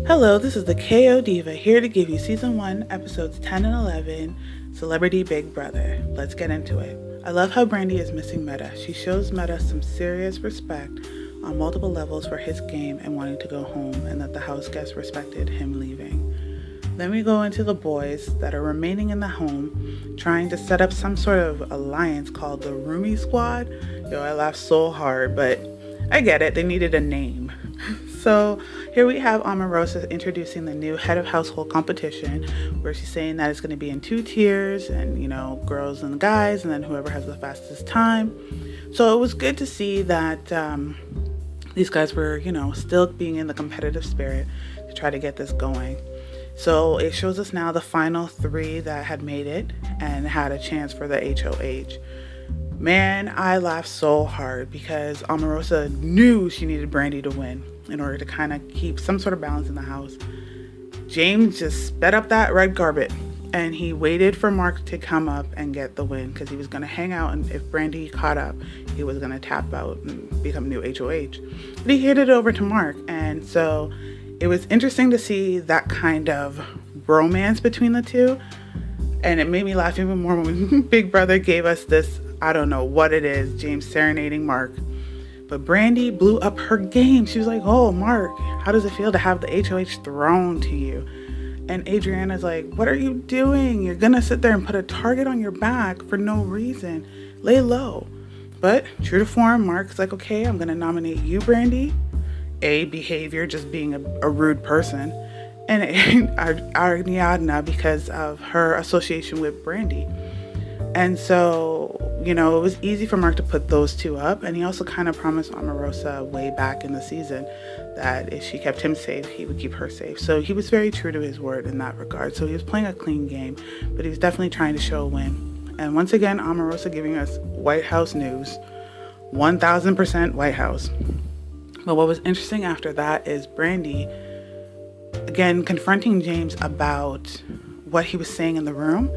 Hello, this is the KO Diva here to give you Season 1, Episodes 10 and 11, Celebrity Big Brother. Let's get into it. I love how Brandy is missing Meta. She shows Meta some serious respect on multiple levels for his game and wanting to go home, and that the house guests respected him leaving. Then we go into the boys that are remaining in the home, trying to set up some sort of alliance called the Roomie Squad. I laughed so hard, but I get it. They needed a name. So here we have Omarosa introducing the new head of household competition, where she's saying that it's going to be in 2 tiers and, girls and guys, and then whoever has the fastest time. So it was good to see that these guys were, still being in the competitive spirit to try to get this going. So it shows us now the final 3 that had made it and had a chance for the HOH. Man, I laughed so hard because Omarosa knew she needed Brandy to win in order to kind of keep some sort of balance in the house. James just sped up that red carpet and he waited for Mark to come up and get the win because he was going to hang out, and if Brandy caught up, he was going to tap out and become new HOH. But he handed it over to Mark, and so it was interesting to see that kind of romance between the two, and it made me laugh even more when Big Brother gave us this, I don't know what it is, James serenading Mark. But Brandy blew up her game. She was like, "Oh, Mark, how does it feel to have the HOH thrown to you?" And Adriana's like, "What are you doing? You're gonna sit there and put a target on your back for no reason. Lay low." But true to form, Mark's like, "Okay, I'm gonna nominate you, Brandy." Behavior, just being a rude person. And Ariadna because of her association with Brandy. And so, it was easy for Mark to put those 2 up. And he also kind of promised Omarosa way back in the season that if she kept him safe, he would keep her safe. So he was very true to his word in that regard. So he was playing a clean game, but he was definitely trying to show a win. And once again, Omarosa giving us White House news, 1000% White House. But what was interesting after that is Brandy, again, confronting James about what he was saying in the room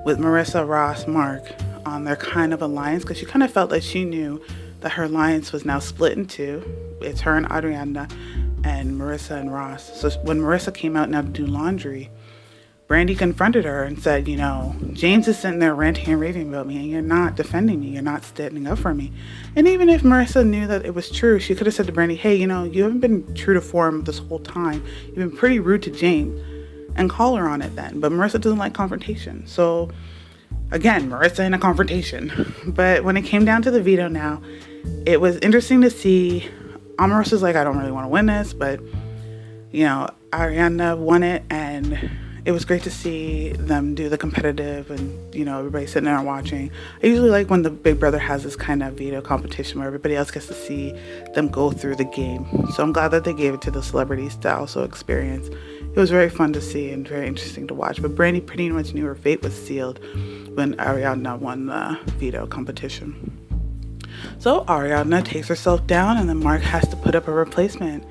with Marissa, Ross, Mark on their kind of alliance, because she kind of felt like she knew that her alliance was now split in 2. It's her and Adriana and Marissa and Ross. So when Marissa came out now to do laundry, Brandy confronted her and said, James is sitting there ranting and raving about me, and you're not defending me. You're not standing up for me. And even if Marissa knew that it was true, she could have said to Brandy, "Hey, you haven't been true to form this whole time. You've been pretty rude to James," and call her on it then. But Marissa doesn't like confrontation. So again, Marissa in a confrontation. But when it came down to the veto now, it was interesting to see Omarosa's like, "I don't really want to win this," but Ariana won it, and it was great to see them do the competitive and, everybody sitting there and watching. I usually like when the Big Brother has this kind of veto competition where everybody else gets to see them go through the game. So I'm glad that they gave it to the celebrities to also experience. It was very fun to see and very interesting to watch. But Brandy pretty much knew her fate was sealed when Ariadna won the veto competition. So Ariadna takes herself down, and then Mark has to put up a replacement.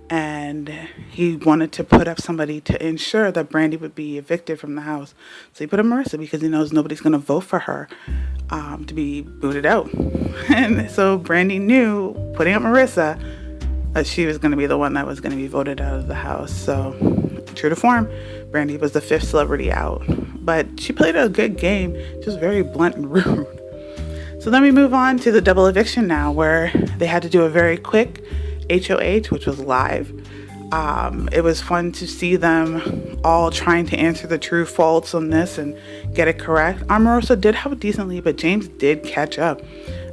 And he wanted to put up somebody to ensure that Brandy would be evicted from the house. So he put up Marissa because he knows nobody's going to vote for her to be booted out. And so Brandy knew, putting up Marissa, that she was going to be the one that was going to be voted out of the house. So true to form, Brandy was the 5th celebrity out. But she played a good game, just very blunt and rude. So then we move on to the double eviction now, where they had to do a very quick HOH, which was live. It was fun to see them all trying to answer the true faults on this and get it correct. Omarosa did have a decent lead, but James did catch up.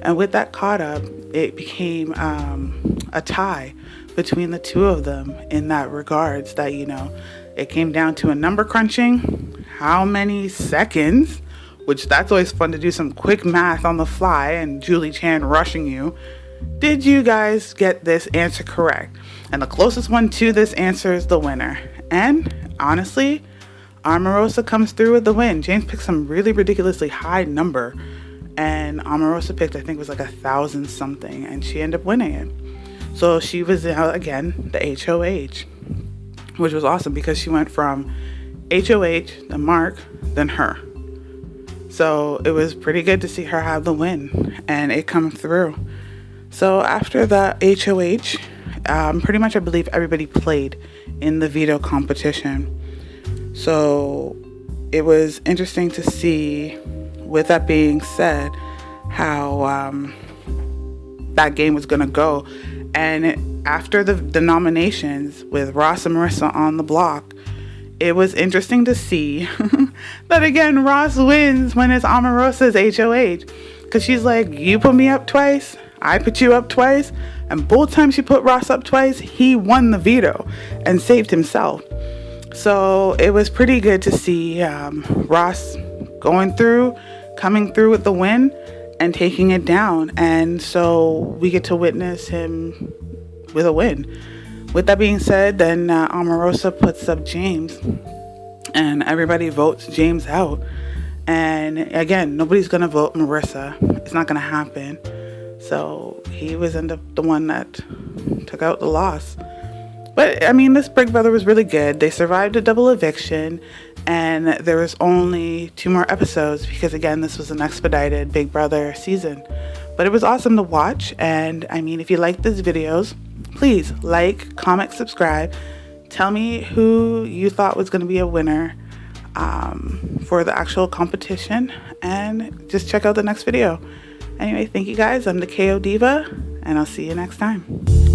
And with that caught up, it became a tie between the 2 of them in that regards that, it came down to a number crunching. How many seconds? Which that's always fun to do some quick math on the fly, and Julie Chan rushing you. Did you guys get this answer correct? And the closest one to this answer is the winner. And honestly, Omarosa comes through with the win. James picked some really ridiculously high number, and Omarosa picked, I think it was like 1,000 something, and she ended up winning it. So she was again the HOH, which was awesome because she went from HOH, then Mark, then her. So it was pretty good to see her have the win and it come through. So after the HOH, pretty much I believe everybody played in the veto competition. So it was interesting to see, with that being said, how that game was going to go. And after the nominations with Ross and Marissa on the block, it was interesting to see that again Ross wins when it's Omarosa's HOH, because she's like, you put me up twice, I put you up twice, and both times she put Ross up twice, he won the veto and saved himself. So it was pretty good to see Ross coming through with the win and taking it down. And so we get to witness him with a win. With that being said, then Omarosa puts up James, and everybody votes James out. And again, nobody's going to vote Marissa. It's not going to happen. So he was the one that took out the loss. But, I mean, this Big Brother was really good. They survived a double eviction, and there was only 2 more episodes because, again, this was an expedited Big Brother season. But it was awesome to watch, and, I mean, if you like these videos, please like, comment, subscribe. Tell me who you thought was going to be a winner for the actual competition, and just check out the next video. Anyway, thank you guys. I'm the KO Diva, and I'll see you next time.